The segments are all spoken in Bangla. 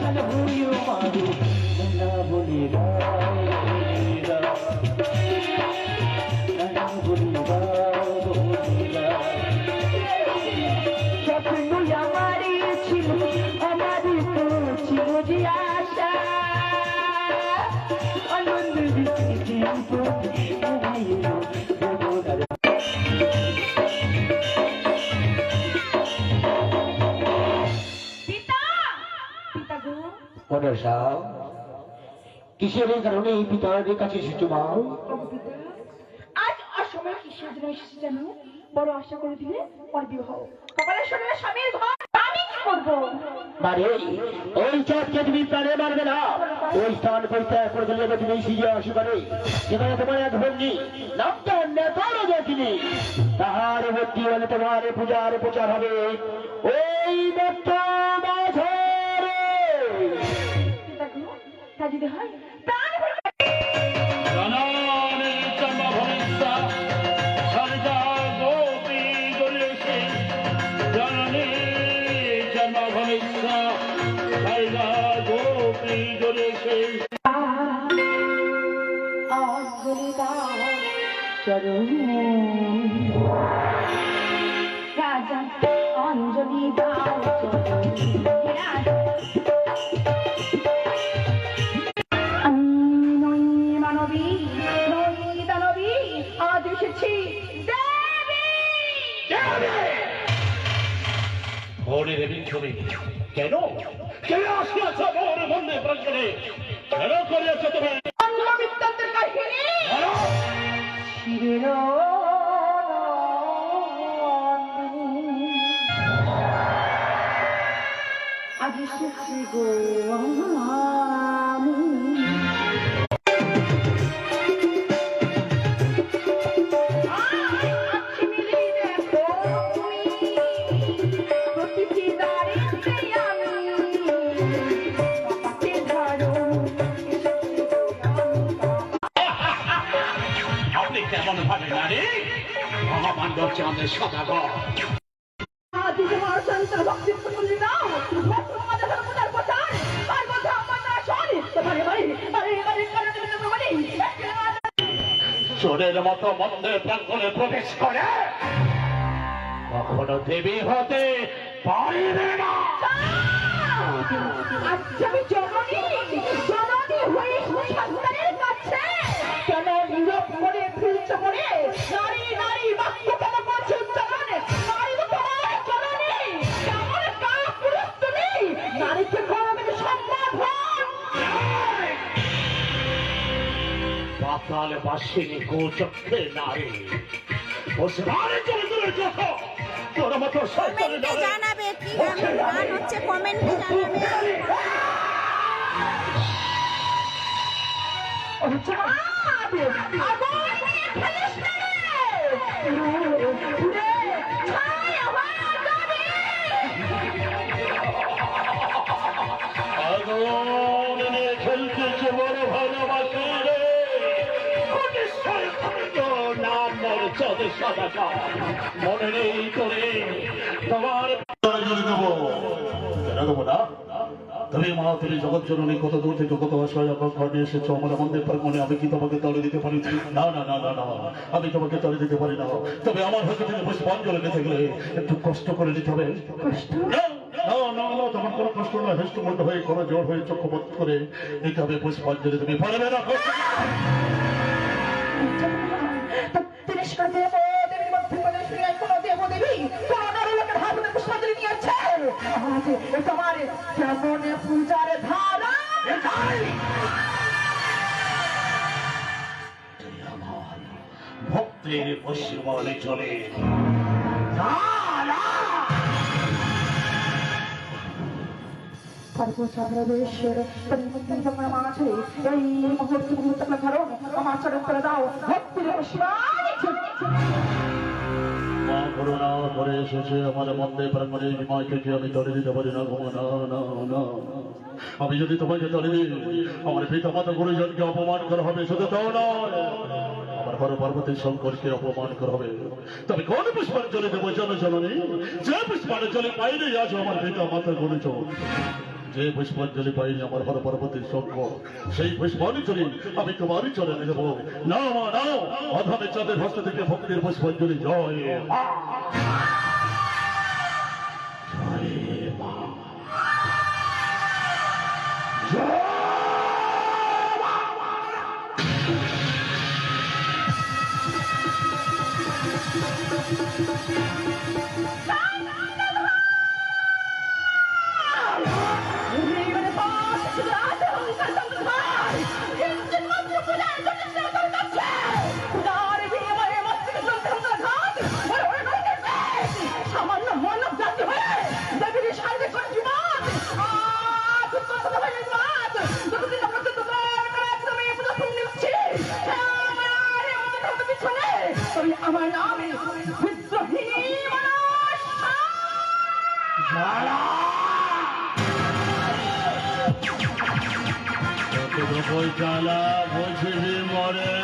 চল ভুলিও মারু না বলি স্বপ্ন আমারই ছিল আমার তো ছিল যে আশা আনন্দ দিতে কিসের কারণে এই পিতাদের কাছে এসেছো মা? আজ অসময়ে কিসের জন্য এসেছি জানো? বড় আশা করে দিলে পর বিবাহ কপালে শরীরে স্বামীর ঘর আমি কি করবো? মারে ওই চাঁদকে তুমি প্রাণে মারবে না। ওই স্থান পরিত্যাগ করে দিলে তুমি সিজে আসিবারে যেখানে তোমার এক ভঙ্গি নামটা নেতার দেখিনি তাহার ভর্তি হলে তোমার পূজার প্রচার হবে ওই দত্ত মাঝারে। তা যদি হয় প্রাণ রাজা অঞ্জলি দাও আমি নই মানবী নই দানবী আজ এসেছি কেন কেন আসিয়াছ মোর মনে প্রশ্নে কেন করিয়াছ তুমি বৃত্তান্তের কাহিনী শিরের আজ এসেছি গো আমি কেমন ভাবে নারী মহামান্ডব চাঁদের সদাগর তোমার সন্তান ভক্তির প্রতি দাও তোমাদের পূজার প্রচার আর কথা আমার না শোনে চোরের মতো মন্দির প্রাঙ্গণে প্রবেশ করে কখনো দেবী হতে পারবে না। আচ্ছা আমি জননী হয়ে সন্তানের কাছে কেন নীরব করে ফিরছ মনে নারী নারী বাক্য কেন করছে উচ্চারণ নারী তো তোমার জননী কেমন কাজ পুরুষ তুমি নারীকে গরমে সম্মান পাতাল বাসিনী গোচক্ষের নারী বসবারে চন্দ্রের যত তোর মতো কমেন্টে জানাবে কি গান হচ্ছে কমেন্টে জানাবে খেলতেছে বড় ভালোবাসে রে মনে নেই তোরে তোমার দেবো না তুমি মা তুমি জগৎ জননী কত দূর থেকে কত আশায় ঘরে এসেছো আমার মন্দির মনে আমি কি তোমাকে তলে দিতে পারি না না না না না আমি তোমাকে তলে দিতে পারি না তবে আমার হয়তো তুমি পুষ্পাঞ্জলি নিতে গেলে একটু কষ্ট করে নিতে হবে তোমার কোনো কষ্ট নয় হৃষ্টমুষ্ট হয়ে কোনো জোর হয়ে চক্ষু বন্ধ করে নিতে হবে পুষ্পাঞ্জলি তুমি পারবে না তোমার কেমন পূজার ধারা ভক্তের পশ্চিমবঙ্গে চলে সর্বসাধারণের মাঝে এই মুহূর্তে ধারণ আমার চরণ করে দাও ভক্তির করুণা করে এসেছে আমার মন্দির প্রাঙ্গণে মাকে আমি তলে দিতে পারি না ঘুমো না না না আমি যদি তোমাকে তলে দিই আমার পিতা মাতা গুরুজনকে অপমান করা হবে শুধু তাও নয় আমার বড় পার্বতী শঙ্করকে অপমান করা হবে তবে কোন পুষ্পাঞ্জলি দেবো জনজননী যে পুষ্পাঞ্জলি পাইনি আজ আমার পিতা মাতা গুরুজন যে পুষ্পাঞ্জলি পাইনি আমার হর পার্বতীর সঙ্গ, সেই পুষ্পাঞ্জলি আমি তোমারই চলে নেব। না মা নাও, অধমে চাঁদের হস্ত থেকে ভক্তির পুষ্পাঞ্জলি। জয় মা। জয় মা। জয় এইবারে পাঁচ রাত অহংকার সংঘার একদিন মাত্র পূজার জন্য তোর কাছে পূজার বিনিময়ে মস্তিষ্ক সংঘাত ওরে ওরে নরকের পেট সামান্য মানব জাতি হয়ে দেবীর সাইডে করে জীবন খুব কথা হয়ে বাদ যতদিন আমরা তো তোমার তুমি পূজা শুনে নিচ্ছি আমার আমাদের ধর্মের পিছনে তুমি আমার নামে বিদ্রোহী মানুষ জ্বালা বুঝবি মরে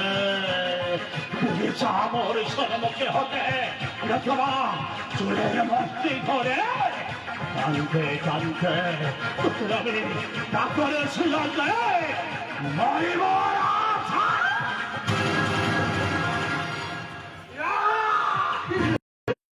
চামর সরমুখে হতে রথবা চুলের মস্তি ধরে টানতে টানতে রবি ডাক্তারের শিলাতে মারিব